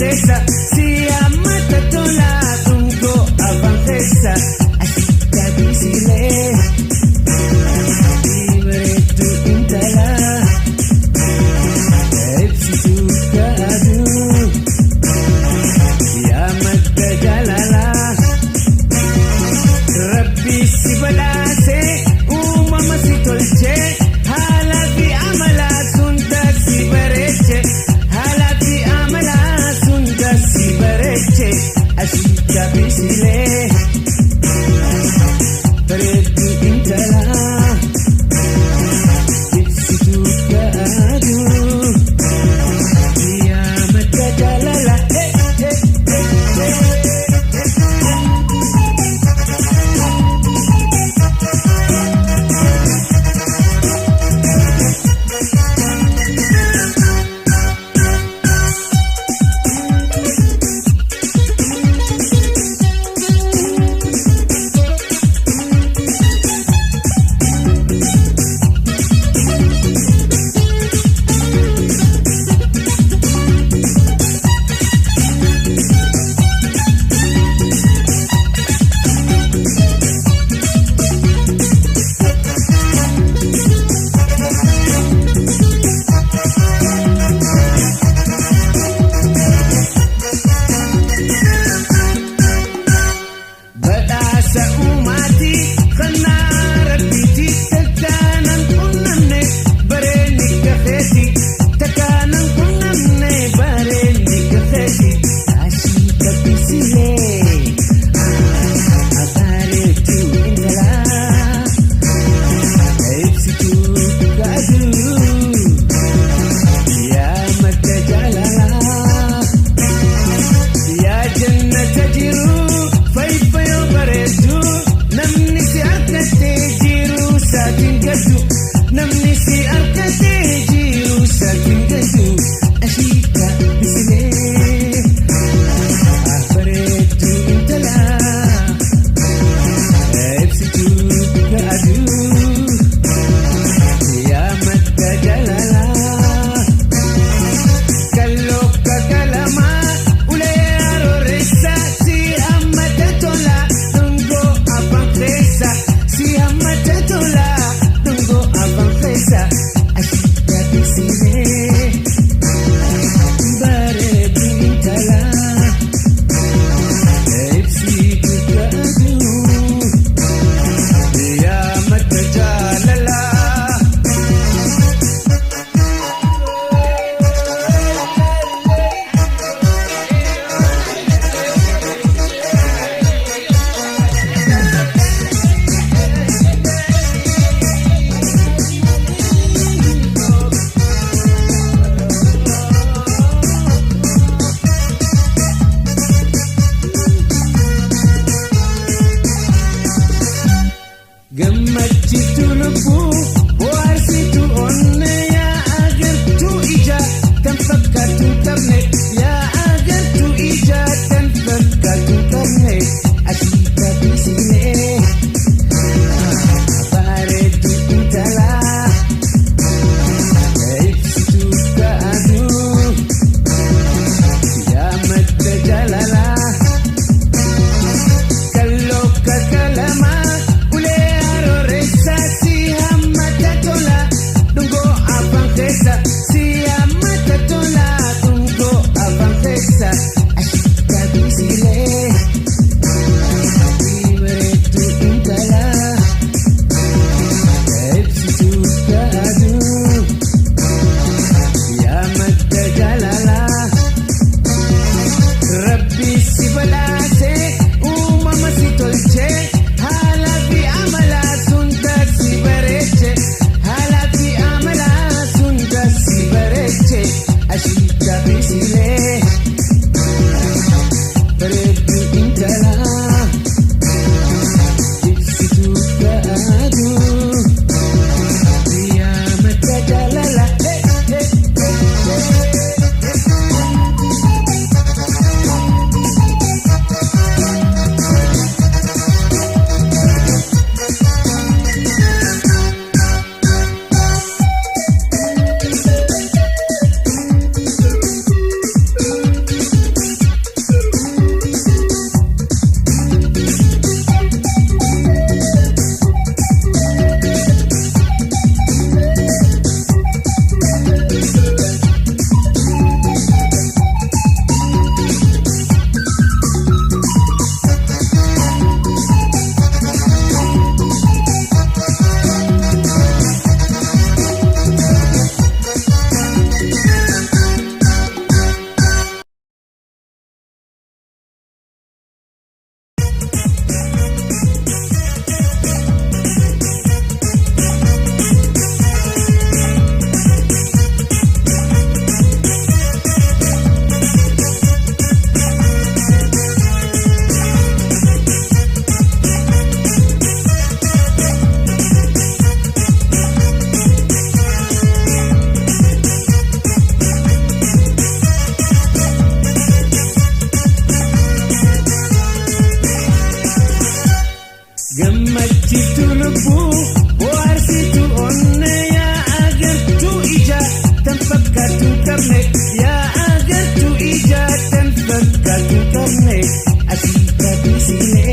avanzesa, sia matatola tungo avanzesa, asita bisile, libre tu intala, epsi tu kadu, ya matajalala, Rabbi si balase, umama si tolce, halabi amala sunda si bareche, halabi amala sunda si bareche, asita bisile, beredu intala, ipsi tu kadu, ya matajalala, gammachitu lubbu bohaarsitu onne yaa agartu ija tan fakkaatu qabne yaa agartu ija tan fakkaatu qabne ashiita bisine bareedu intala ibsitu kaadu yaa madda jalala kalloo kakalama si amata tola tungo Gammachiitu lubbuu bohaarsitu onnee yaa agartuu ija tan fakkaatu qabne yaa agartuu ija tan fakkaatu qabne asii kabisine.